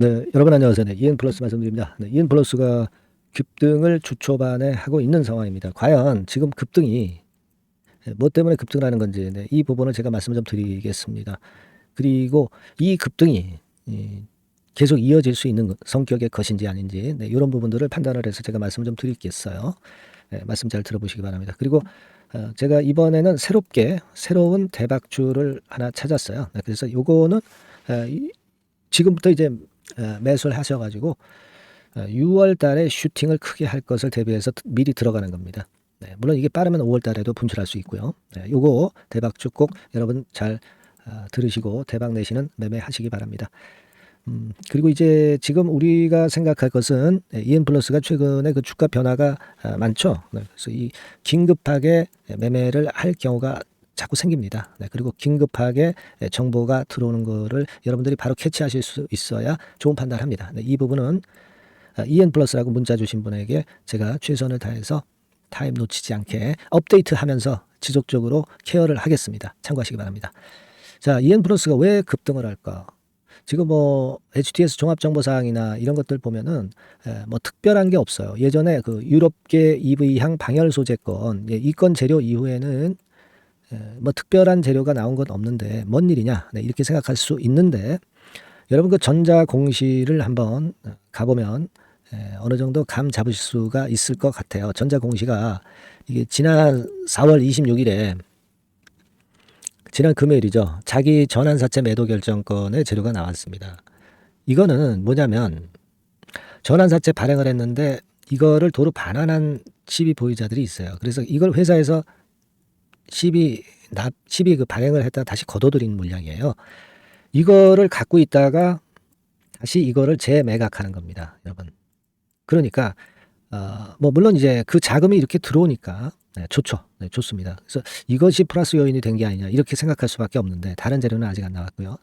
네, 여러분 안녕하세요. 네, EN 플러스 말씀드립니다. 네, EN 플러스가 급등을 주 초반에 하고 있는 상황입니다. 과연 지금 급등이 뭐 때문에 급등을 하는 건지, 네, 이 부분을 제가 말씀을 좀 드리겠습니다. 그리고 이 급등이 계속 이어질 수 있는 성격의 것인지 아닌지, 네, 이런 부분들을 판단을 해서 제가 말씀을 좀 드리겠어요. 네, 말씀 잘 들어보시기 바랍니다. 그리고 제가 이번에는 새로운 대박주를 하나 찾았어요. 네, 그래서 요거는 지금부터 이제 매수를 하셔가지고 6월 달에 슈팅을 크게 할 것을 대비해서 미리 들어가는 겁니다. 네, 물론 이게 빠르면 5월 달에도 분출할 수 있고요. 네, 요거 대박주 꼭 여러분 잘 들으시고 대박 내시는 매매하시기 바랍니다. 그리고 이제 지금 우리가 생각할 것은 EN 플러스가 최근에 그 주가 변화가 많죠. 네, 그래서 이 긴급하게 매매를 할 경우가 자꾸 생깁니다. 네, 그리고 긴급하게 정보가 들어오는 거를 여러분들이 바로 캐치하실 수 있어야 좋은 판단을 합니다. 네, 이 부분은 EN 플러스라고 문자 주신 분에게 제가 최선을 다해서 타임 놓치지 않게 업데이트하면서 지속적으로 케어를 하겠습니다. 참고하시기 바랍니다. 자, EN 플러스가 왜 급등을 할까? 지금 뭐 HTS 종합정보사항이나 이런 것들 보면은 뭐 특별한 게 없어요. 예전에 그 유럽계 EV향 방열 소재 건, 이 건 재료 이후에는 뭐 특별한 재료가 나온 건 없는데 뭔 일이냐, 네, 이렇게 생각할 수 있는데 여러분 그 전자 공시를 한번 가보면 어느 정도 감 잡으실 수가 있을 것 같아요. 전자 공시가 이게 지난 4월 26일에 지난 금요일이죠. 자기 전환사채 매도 결정권의 재료가 나왔습니다. 이거는 뭐냐면 전환사채 발행을 했는데 이거를 도로 반환한 시비 보유자들이 있어요. 그래서 이걸 회사에서 시비 그 발행을 했다가 다시 거둬들인 물량이에요. 이거를 갖고 있다가 다시 이거를 재매각하는 겁니다, 여러분. 그러니까 뭐 물론 이제 그 자금이 이렇게 들어오니까 네, 좋죠. 네, 좋습니다. 그래서 이것이 플러스 요인이 된 게 아니냐 이렇게 생각할 수밖에 없는데 다른 재료는 아직 안 나왔고요.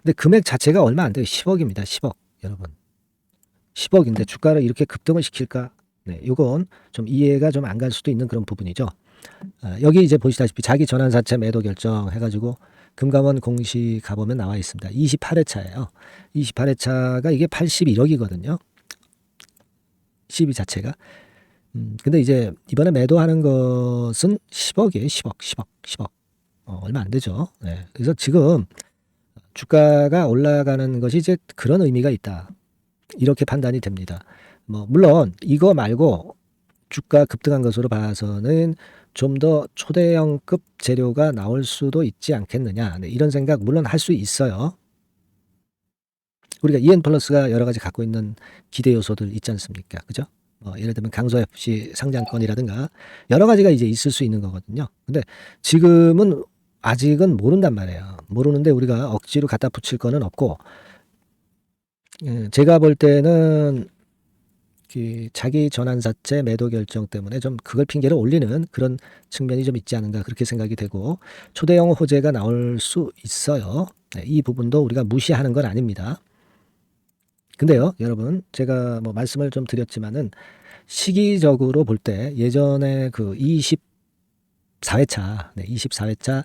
근데 금액 자체가 얼마 안 돼요. 10억입니다. 10억 여러분. 10억인데 주가를 이렇게 급등을 시킬까? 네, 이건 좀 이해가 좀 안 갈 수도 있는 그런 부분이죠. 여기 이제 보시다시피 자기 전환사채 매도 결정 해가지고 금감원 공시 가보면 나와 있습니다. 28회차예요. 28회차가 이게 81억이거든요. 시비 자체가. 근데 이제 이번에 매도하는 것은 10억이에요. 10억. 얼마 안 되죠. 네. 그래서 지금 주가가 올라가는 것이 이제 그런 의미가 있다. 이렇게 판단이 됩니다. 뭐 물론 이거 말고 주가 급등한 것으로 봐서는 좀 더 초대형급 재료가 나올 수도 있지 않겠느냐. 네, 이런 생각 물론 할 수 있어요. 우리가 EN 플러스가 여러 가지 갖고 있는 기대 요소들 있지 않습니까? 그죠? 예를 들면 강서FC 상장권이라든가 여러 가지가 이제 있을 수 있는 거거든요. 근데 지금은 아직은 모른단 말이에요. 모르는데 우리가 억지로 갖다 붙일 거는 없고, 제가 볼 때는 그 자기 전환사채 매도 결정 때문에 좀 그걸 핑계로 올리는 그런 측면이 좀 있지 않은가 그렇게 생각이 되고 초대형 호재가 나올 수 있어요. 네, 이 부분도 우리가 무시하는 건 아닙니다. 근데요, 여러분, 제가 뭐 말씀을 좀 드렸지만은 시기적으로 볼 때 예전에 그 24회차, 네, 24회차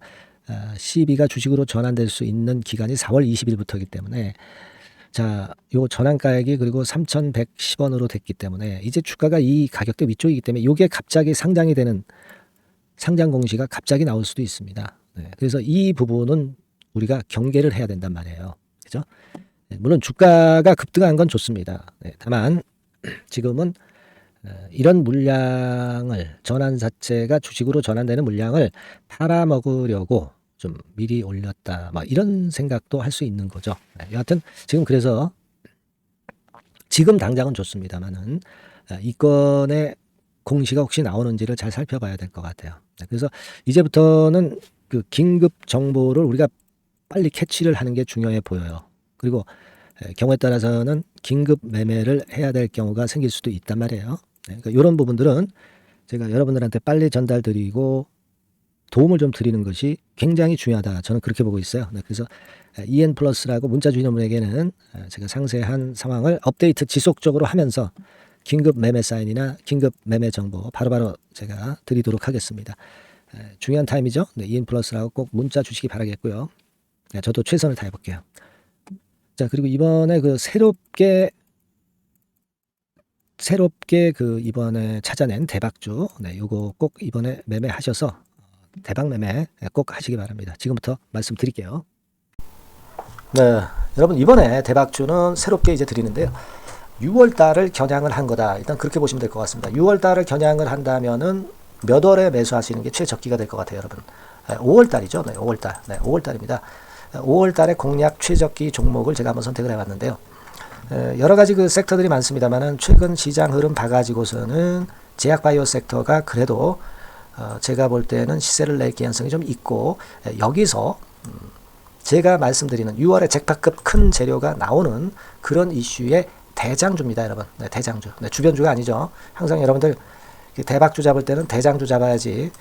CB가 주식으로 전환될 수 있는 기간이 4월 20일부터이기 때문에 자, 요 전환가액이 그리고 3,110원으로 됐기 때문에 이제 주가가 이 가격대 위쪽이기 때문에 요게 갑자기 상장이 되는 상장 공시가 갑자기 나올 수도 있습니다. 네, 그래서 이 부분은 우리가 경계를 해야 된단 말이에요. 그죠? 네, 물론 주가가 급등한 건 좋습니다. 네, 다만 지금은 이런 물량을 전환사채가 주식으로 전환되는 물량을 팔아먹으려고 좀 미리 올렸다. 막 이런 생각도 할 수 있는 거죠. 네, 여하튼 지금 그래서 지금 당장은 좋습니다만은 이 건의 공시가 혹시 나오는지를 잘 살펴봐야 될 것 같아요. 네, 그래서 이제부터는 그 긴급 정보를 우리가 빨리 캐치를 하는 게 중요해 보여요. 그리고 경우에 따라서는 긴급 매매를 해야 될 경우가 생길 수도 있단 말이에요. 네, 그러니까 이런 부분들은 제가 여러분들한테 빨리 전달드리고 도움을 좀 드리는 것이 굉장히 중요하다. 저는 그렇게 보고 있어요. 네, 그래서 EN 플러스라고 문자 주시는 분에게는 제가 상세한 상황을 업데이트 지속적으로 하면서 긴급 매매 사인이나 긴급 매매 정보 바로바로 제가 드리도록 하겠습니다. 중요한 타임이죠. 네, EN 플러스라고 꼭 문자 주시기 바라겠고요. 네, 저도 최선을 다해 볼게요. 자, 그리고 이번에 그 새롭게 그 이번에 찾아낸 대박주, 네, 요거 꼭 이번에 매매하셔서 대박 매매 꼭 하시기 바랍니다. 지금부터 말씀드릴게요. 네, 여러분 이번에 대박주는 새롭게 이제 드리는데요. 6월 달을 겨냥을 한 거다. 일단 그렇게 보시면 될 것 같습니다. 6월 달을 겨냥을 한다면은 몇 월에 매수하시는 게 최적기가 될 것 같아요, 여러분. 5월 달이죠. 네, 5월 달. 네, 5월 달입니다. 5월 달에 공략 최적기 종목을 제가 한번 선택을 해봤는데요. 여러 가지 그 섹터들이 많습니다만은 최근 시장 흐름 봐가지고서는 제약바이오 섹터가 그래도 제가 볼 때는 시세를 낼 개연성이 좀 있고, 여기서 제가 말씀드리는 6월에 잭팟급 큰 재료가 나오는 그런 이슈의 대장주입니다, 여러분. 네, 대장주. 네, 주변주가 아니죠. 항상 여러분들 대박주 잡을 때는 대장주 잡아야지.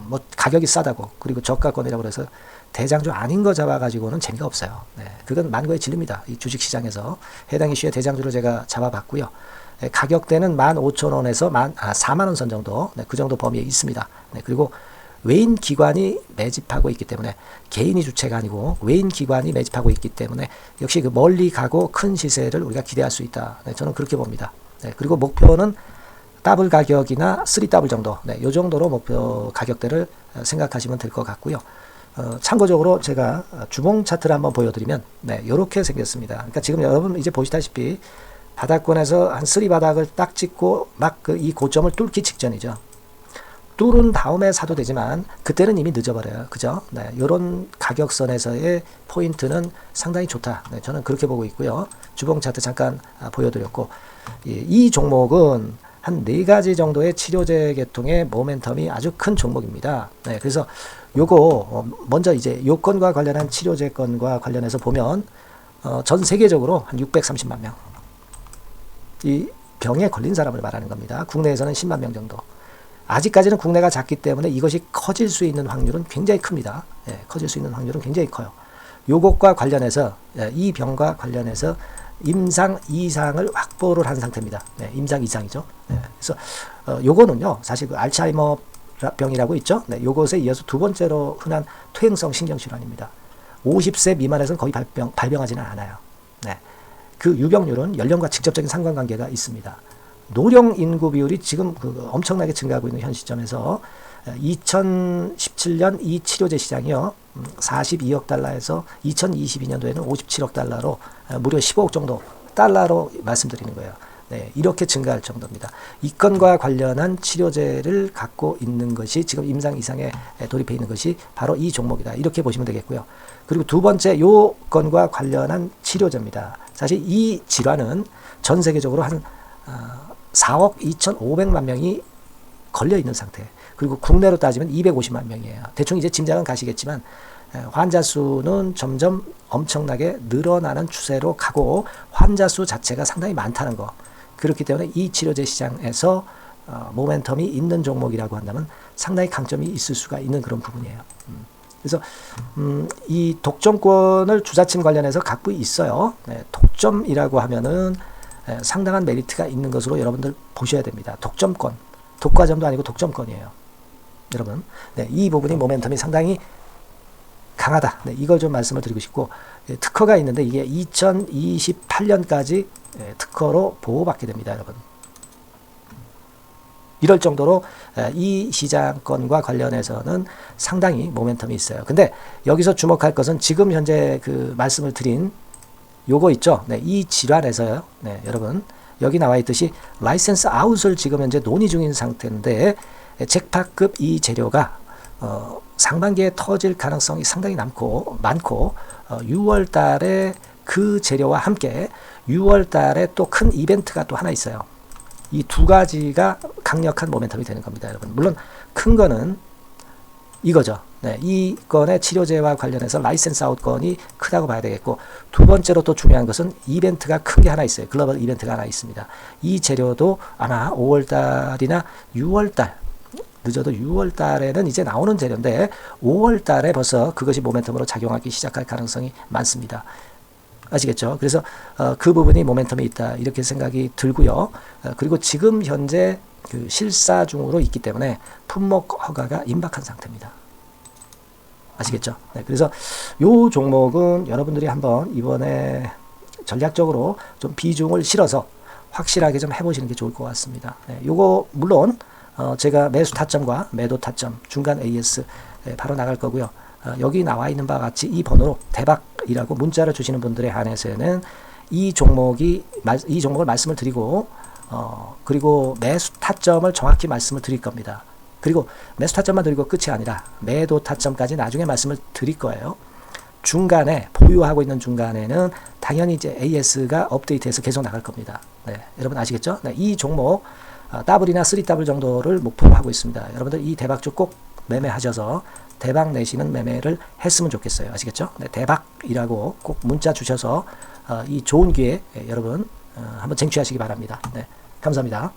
뭐 가격이 싸다고 그리고 저가권이라고 해서 대장주 아닌 거 잡아가지고는 재미가 없어요. 네, 그건 만고의 진리입니다. 이 주식시장에서 해당 이슈의 대장주를 제가 잡아봤고요. 네, 가격대는 15,000원에서 4만원 선 정도, 네, 그 정도 범위에 있습니다. 네, 그리고 외인 기관이 매집하고 있기 때문에 개인이 주체가 아니고 외인 기관이 매집하고 있기 때문에 역시 그 멀리 가고 큰 시세를 우리가 기대할 수 있다. 네, 저는 그렇게 봅니다. 네, 그리고 목표는 더블 가격이나 3더블 정도, 네, 요 정도로 목표 가격대를 생각하시면 될 것 같고요. 참고적으로 제가 주봉 차트를 한번 보여드리면, 네, 요렇게 생겼습니다. 그러니까 지금 여러분 이제 보시다시피 바닥권에서 한 3바닥을 딱 찍고 막 그 이 고점을 뚫기 직전이죠. 뚫은 다음에 사도 되지만 그때는 이미 늦어버려요. 그죠? 네, 요런 가격선에서의 포인트는 상당히 좋다. 네, 저는 그렇게 보고 있고요. 주봉 차트 잠깐 보여드렸고, 이 종목은 한 4가지 정도의 치료제 계통의 모멘텀이 아주 큰 종목입니다. 네, 그래서 요거 먼저 이제 요건과 관련한 치료제 건과 관련해서 보면 전 세계적으로 한 630만 명. 이 병에 걸린 사람을 말하는 겁니다. 국내에서는 10만 명 정도. 아직까지는 국내가 작기 때문에 이것이 커질 수 있는 확률은 굉장히 큽니다. 예, 커질 수 있는 확률은 굉장히 커요. 요것과 관련해서, 이 병과 관련해서 임상 이상을 확보를 한 상태입니다. 네, 임상 이상이죠. 네, 그래서 요거는요, 사실 그 알츠하이머 병이라고 있죠. 네, 요것에 이어서 두 번째로 흔한 퇴행성 신경질환입니다. 50세 미만에서는 거의 발병하지는 않아요. 네, 그 유병률은 연령과 직접적인 상관관계가 있습니다. 노령 인구 비율이 지금 엄청나게 증가하고 있는 현 시점에서 2017년 이 치료제 시장이요, 42억 달러에서 2022년도에는 57억 달러로 무려 15억 정도 달러로 말씀드리는 거예요. 네, 이렇게 증가할 정도입니다. 이 건과 관련한 치료제를 갖고 있는 것이 지금 임상 이상에 돌입해 있는 것이 바로 이 종목이다. 이렇게 보시면 되겠고요. 그리고 두 번째 요 건과 관련한 치료제입니다. 사실 이 질환은 전 세계적으로 한 4억 2,500만 명이 걸려 있는 상태. 그리고 국내로 따지면 250만 명이에요. 대충 이제 짐작은 가시겠지만 환자 수는 점점 엄청나게 늘어나는 추세로 가고 환자 수 자체가 상당히 많다는 거. 그렇기 때문에 이 치료제 시장에서 모멘텀이 있는 종목이라고 한다면 상당히 강점이 있을 수가 있는 그런 부분이에요. 그래서 이 독점권을 주자침 관련해서 갖고 있어요. 네, 독점이라고 하면은 상당한 메리트가 있는 것으로 여러분들 보셔야 됩니다. 독점권, 독과점도 아니고 독점권이에요. 여러분, 네, 이 부분이 모멘텀이 상당히 강하다. 네, 이걸 좀 말씀을 드리고 싶고, 특허가 있는데 이게 2028년까지 특허로 보호받게 됩니다, 여러분. 이럴 정도로 이 시장권과 관련해서는 상당히 모멘텀이 있어요. 근데 여기서 주목할 것은 지금 현재 그 말씀을 드린 요거 있죠. 네, 이 질환에서요. 네, 여러분 여기 나와 있듯이 라이센스 아웃을 지금 현재 논의 중인 상태인데 잭팟급 이 재료가 상반기에 터질 가능성이 상당히 많고 6월 달에 그 재료와 함께 6월 달에 또 큰 이벤트가 또 하나 있어요. 이 두 가지가 강력한 모멘텀이 되는 겁니다, 여러분. 물론 큰 거는 이거죠. 네, 이 건의 치료제와 관련해서 라이센스 아웃 건이 크다고 봐야 되겠고, 두 번째로 또 중요한 것은 이벤트가 큰 게 하나 있어요. 글로벌 이벤트가 하나 있습니다. 이 재료도 아마 5월달이나 6월달, 늦어도 6월달에는 이제 나오는 재료인데 5월달에 벌써 그것이 모멘텀으로 작용하기 시작할 가능성이 많습니다. 아시겠죠? 그래서 그 부분이 모멘텀이 있다 이렇게 생각이 들고요. 그리고 지금 현재 그 실사 중으로 있기 때문에 품목 허가가 임박한 상태입니다. 아시겠죠? 네, 그래서 요 종목은 여러분들이 한번 이번에 전략적으로 좀 비중을 실어서 확실하게 좀 해보시는 게 좋을 것 같습니다. 네, 요거 물론 제가 매수 타점과 매도 타점 중간 AS 바로 나갈 거고요. 여기 나와 있는 바와 같이 이 번호로 대박이라고 문자를 주시는 분들에 한해서는 이 종목을 말씀을 드리고 그리고 매수 타점을 정확히 말씀을 드릴 겁니다. 그리고 매수 타점만 드리고 끝이 아니라 매도 타점까지 나중에 말씀을 드릴 거예요. 중간에 보유하고 있는 중간에는 당연히 이제 AS가 업데이트해서 계속 나갈 겁니다. 네, 여러분 아시겠죠? 네, 이 종목 더블이나 3더블 정도를 목표로 하고 있습니다. 여러분들 이 대박주 꼭 매매하셔서 대박 내시는 매매를 했으면 좋겠어요. 아시겠죠? 네, 대박이라고 꼭 문자 주셔서 이 좋은 기회 여러분 한번 쟁취하시기 바랍니다. 네, 감사합니다.